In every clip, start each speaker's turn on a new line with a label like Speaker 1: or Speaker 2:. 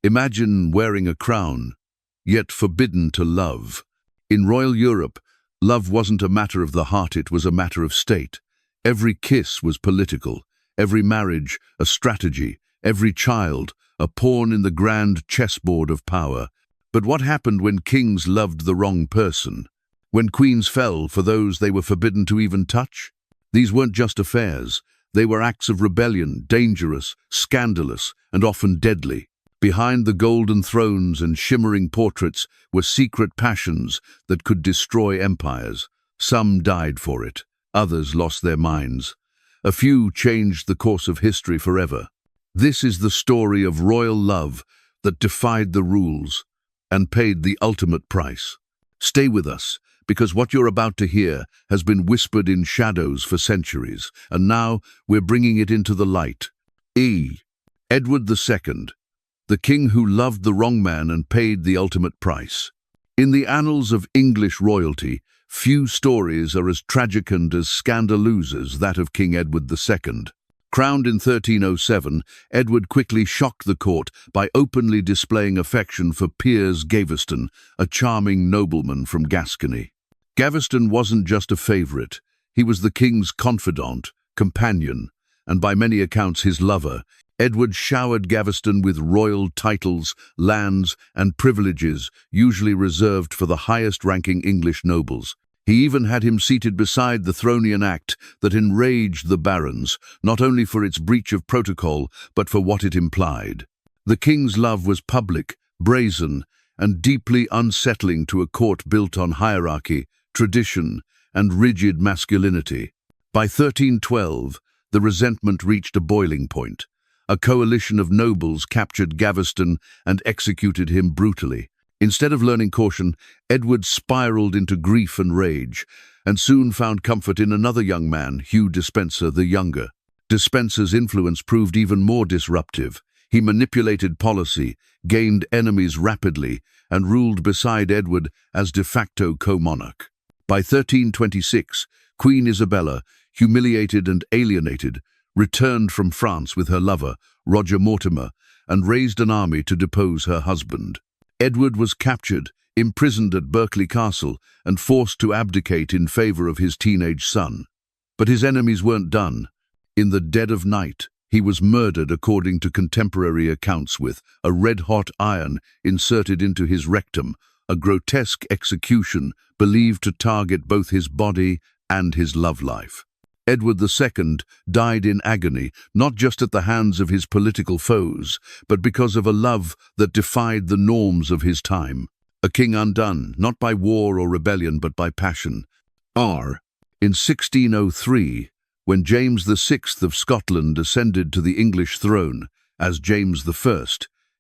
Speaker 1: Imagine wearing a crown, yet forbidden to love. In royal Europe, love wasn't a matter of the heart, it was a matter of state. Every kiss was political, every marriage a strategy, every child a pawn in the grand chessboard of power. But what happened when kings loved the wrong person? When queens fell for those they were forbidden to even touch? These weren't just affairs. They were acts of rebellion, dangerous, scandalous, and often deadly. Behind the golden thrones and shimmering portraits were secret passions that could destroy empires. Some died for it, others lost their minds. A few changed the course of history forever. This is the story of royal love that defied the rules and paid the ultimate price. Stay with us, because what you're about to hear has been whispered in shadows for centuries, and now we're bringing it into the light. Edward II, the king who loved the wrong man and paid the ultimate price. In the annals of English royalty, few stories are as tragic and as scandalous as that of King Edward II. Crowned in 1307, Edward quickly shocked the court by openly displaying affection for Piers Gaveston, a charming nobleman from Gascony. Gaveston wasn't just a favourite, he was the king's confidant, companion, and by many accounts his lover. Edward showered Gaveston with royal titles, lands, and privileges, usually reserved for the highest-ranking English nobles. He even had him seated beside the Thronian Act that enraged the barons, not only for its breach of protocol, but for what it implied. The king's love was public, brazen, and deeply unsettling to a court built on hierarchy, tradition, and rigid masculinity. By 1312, the resentment reached a boiling point. A coalition of nobles captured Gaveston and executed him brutally. Instead of learning caution, Edward spiraled into grief and rage, and soon found comfort in another young man, Hugh Despenser the Younger. Despenser's influence proved even more disruptive. He manipulated policy, gained enemies rapidly, and ruled beside Edward as de facto co-monarch. By 1326, Queen Isabella, humiliated and alienated, returned from France with her lover, Roger Mortimer, and raised an army to depose her husband. Edward was captured, imprisoned at Berkeley Castle, and forced to abdicate in favor of his teenage son. But his enemies weren't done. In the dead of night, he was murdered according to contemporary accounts, with a red-hot iron inserted into his rectum, a grotesque execution believed to target both his body and his love life. Edward II died in agony, not just at the hands of his political foes, but because of a love that defied the norms of his time. A king undone, not by war or rebellion, but by passion. In 1603, when James VI of Scotland ascended to the English throne as James I,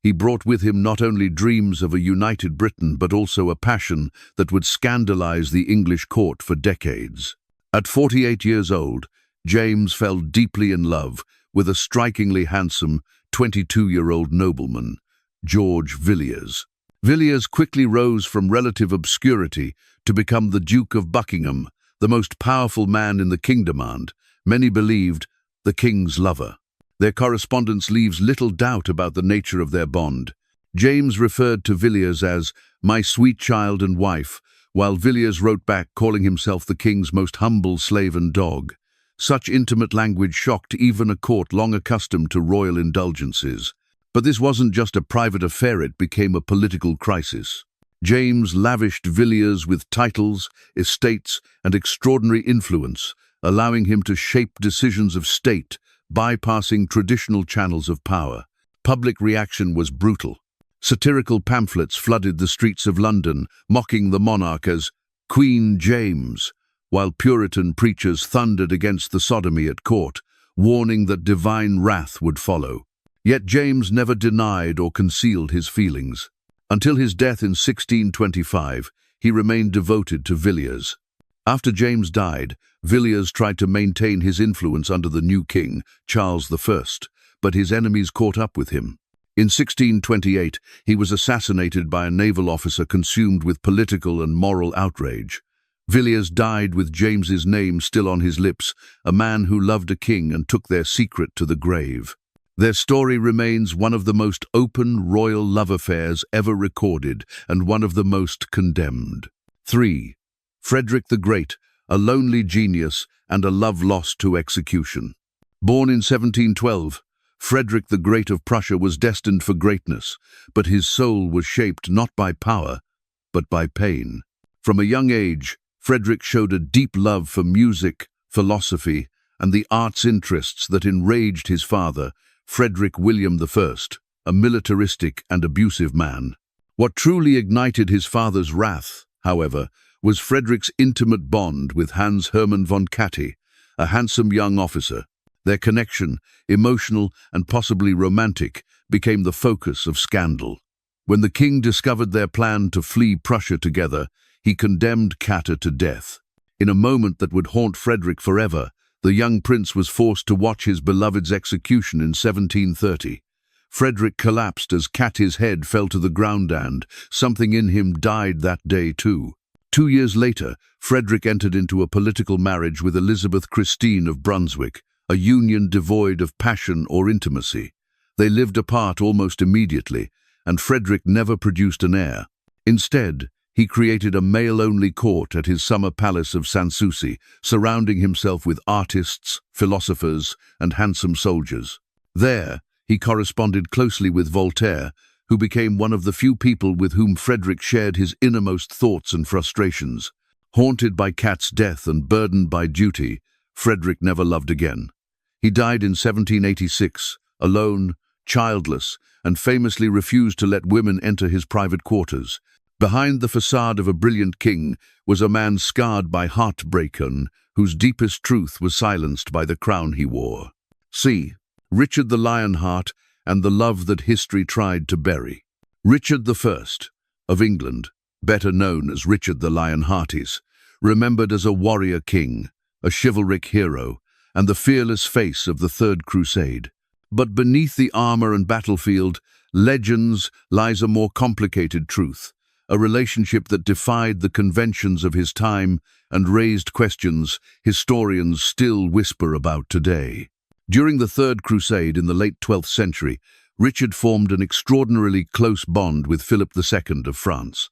Speaker 1: he brought with him not only dreams of a united Britain, but also a passion that would scandalize the English court for decades. At 48 years old, James fell deeply in love with a strikingly handsome 22-year-old nobleman, George Villiers. Villiers quickly rose from relative obscurity to become the Duke of Buckingham, the most powerful man in the kingdom and, many believed, the king's lover. Their correspondence leaves little doubt about the nature of their bond. James referred to Villiers as "my sweet child and wife," while Villiers wrote back calling himself the king's most humble slave and dog. Such intimate language shocked even a court long accustomed to royal indulgences. But this wasn't just a private affair, it became a political crisis. James lavished Villiers with titles, estates, and extraordinary influence, allowing him to shape decisions of state, bypassing traditional channels of power. Public reaction was brutal. Satirical pamphlets flooded the streets of London, mocking the monarch as Queen James, while Puritan preachers thundered against the sodomy at court, warning that divine wrath would follow. Yet James never denied or concealed his feelings. Until his death in 1625, he remained devoted to Villiers. After James died, Villiers tried to maintain his influence under the new king, Charles I, but his enemies caught up with him. In 1628, he was assassinated by a naval officer consumed with political and moral outrage. Villiers died with James's name still on his lips, a man who loved a king and took their secret to the grave. Their story remains one of the most open royal love affairs ever recorded and one of the most condemned. 3. Frederick the Great, a lonely genius and a love lost to execution. Born in 1712, Frederick the Great of Prussia was destined for greatness, but his soul was shaped not by power, but by pain. From a young age, Frederick showed a deep love for music, philosophy, and the arts interests that enraged his father, Frederick William I, a militaristic and abusive man. What truly ignited his father's wrath, however, was Frederick's intimate bond with Hans Hermann von Katte, a handsome young officer. Their connection, emotional and possibly romantic, became the focus of scandal. When the king discovered their plan to flee Prussia together, he condemned Katte to death. In a moment that would haunt Frederick forever, the young prince was forced to watch his beloved's execution in 1730. Frederick collapsed as Katte's head fell to the ground and something in him died that day too. 2 years later, Frederick entered into a political marriage with Elizabeth Christine of Brunswick, a union devoid of passion or intimacy. They lived apart almost immediately, and Frederick never produced an heir. Instead, he created a male-only court at his summer palace of Sanssouci, surrounding himself with artists, philosophers, and handsome soldiers. There, he corresponded closely with Voltaire, who became one of the few people with whom Frederick shared his innermost thoughts and frustrations. Haunted by Katte's death and burdened by duty, Frederick never loved again. He died in 1786, alone, childless, and famously refused to let women enter his private quarters. Behind the facade of a brilliant king was a man scarred by heartbreak and whose deepest truth was silenced by the crown he wore. See, Richard the Lionheart and the love that history tried to bury. Richard I of England, better known as Richard the Lionhearties, remembered as a warrior king, a chivalric hero, and the fearless face of the Third Crusade. But beneath the armor and battlefield, legends lies a more complicated truth, a relationship that defied the conventions of his time and raised questions historians still whisper about today. During the Third Crusade in the late 12th century, Richard formed an extraordinarily close bond with Philip II of France.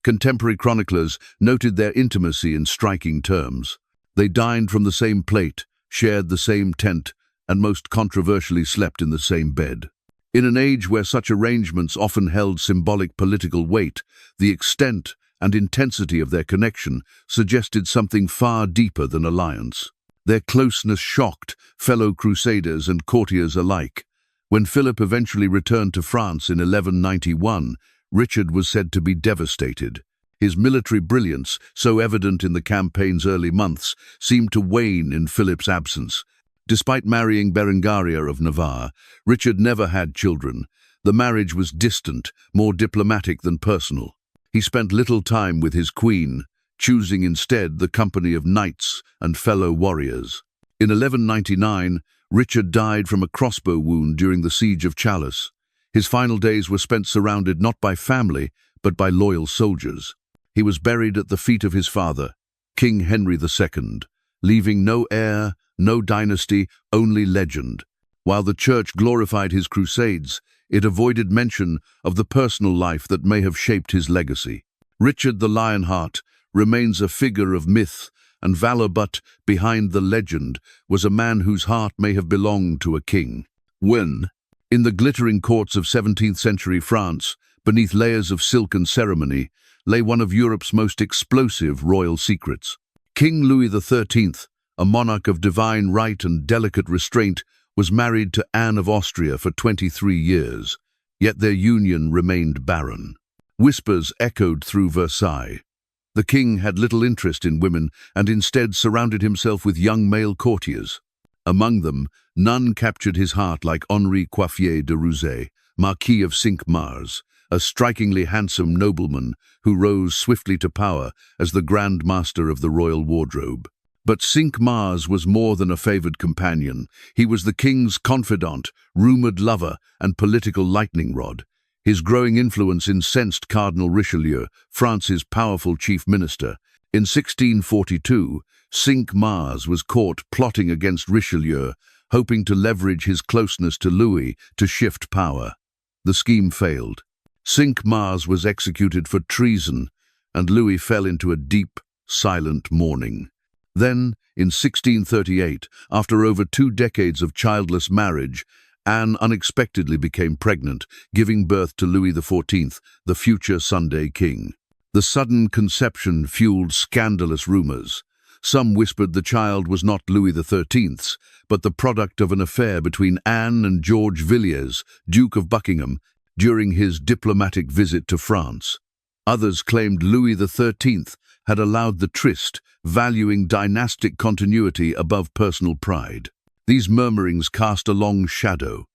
Speaker 1: Contemporary chroniclers noted their intimacy in striking terms. They dined from the same plate, shared the same tent, and most controversially slept in the same bed. In an age where such arrangements often held symbolic political weight, the extent and intensity of their connection suggested something far deeper than alliance. Their closeness shocked fellow crusaders and courtiers alike. When Philip eventually returned to France in 1191, Richard was said to be devastated. His military brilliance, so evident in the campaign's early months, seemed to wane in Philip's absence. Despite marrying Berengaria of Navarre, Richard never had children. The marriage was distant, more diplomatic than personal. He spent little time with his queen, choosing instead the company of knights and fellow warriors. In 1199, Richard died from a crossbow wound during the siege of Challis. His final days were spent surrounded not by family, but by loyal soldiers. He was buried at the feet of his father, King Henry II, leaving no heir, no dynasty, only legend. While the church glorified his crusades, it avoided mention of the personal life that may have shaped his legacy. Richard the Lionheart remains a figure of myth and valor, but behind the legend was a man whose heart may have belonged to a king. When, in the glittering courts of 17th century France, beneath layers of silken ceremony, lay one of Europe's most explosive royal secrets. King Louis XIII, a monarch of divine right and delicate restraint, was married to Anne of Austria for 23 years, yet their union remained barren. Whispers echoed through Versailles. The king had little interest in women and instead surrounded himself with young male courtiers. Among them, none captured his heart like Henri Coiffier de Rouzay, Marquis of Cinq-Mars, a strikingly handsome nobleman who rose swiftly to power as the Grand Master of the royal wardrobe. But Cinq-Mars was more than a favored companion. He was the king's confidant, rumored lover, and political lightning rod. His growing influence incensed Cardinal Richelieu, France's powerful chief minister. In 1642, Cinq-Mars was caught plotting against Richelieu, hoping to leverage his closeness to Louis to shift power. The scheme failed. Cinq-Mars was executed for treason, and Louis fell into a deep, silent mourning. Then, in 1638, after over 2 decades of childless marriage, Anne unexpectedly became pregnant, giving birth to Louis XIV, the future Sunday king. The sudden conception fueled scandalous rumors. Some whispered the child was not Louis XIII's, but the product of an affair between Anne and George Villiers, Duke of Buckingham, during his diplomatic visit to France. Others claimed Louis XIII had allowed the tryst, valuing dynastic continuity above personal pride. These murmurings cast a long shadow.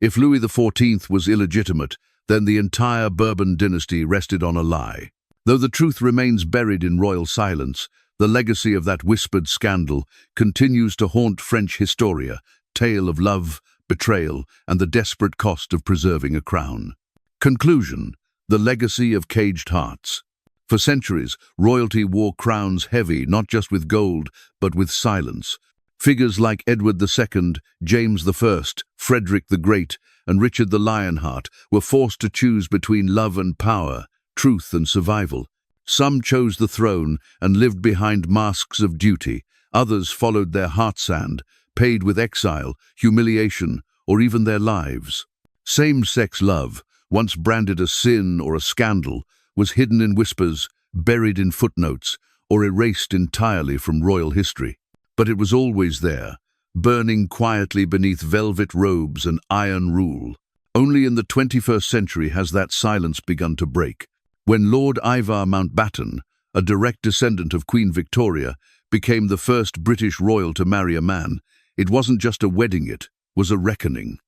Speaker 1: If Louis XIV was illegitimate, then the entire Bourbon dynasty rested on a lie. Though the truth remains buried in royal silence, the legacy of that whispered scandal continues to haunt French historia, tale of love, betrayal, and the desperate cost of preserving a crown. Conclusion: the legacy of caged hearts. For centuries, royalty wore crowns heavy not just with gold, but with silence. Figures like Edward II, James I, Frederick the Great, and Richard the Lionheart were forced to choose between love and power, truth and survival. Some chose the throne and lived behind masks of duty. Others followed their heart sand, paid with exile, humiliation, or even their lives. Same-sex love, once branded a sin or a scandal, was hidden in whispers, buried in footnotes, or erased entirely from royal history. But it was always there, burning quietly beneath velvet robes and iron rule. Only in the 21st century has that silence begun to break. When Lord Ivar Mountbatten, a direct descendant of Queen Victoria, became the first British royal to marry a man, it wasn't just a wedding, it was a reckoning.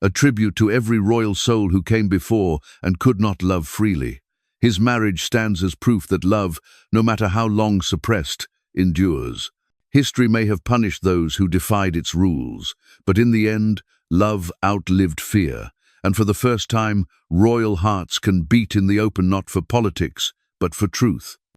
Speaker 1: A tribute to every royal soul who came before and could not love freely. His marriage stands as proof that love, no matter how long suppressed, endures. History may have punished those who defied its rules, but in the end, love outlived fear, and for the first time, royal hearts can beat in the open not for politics, but for truth.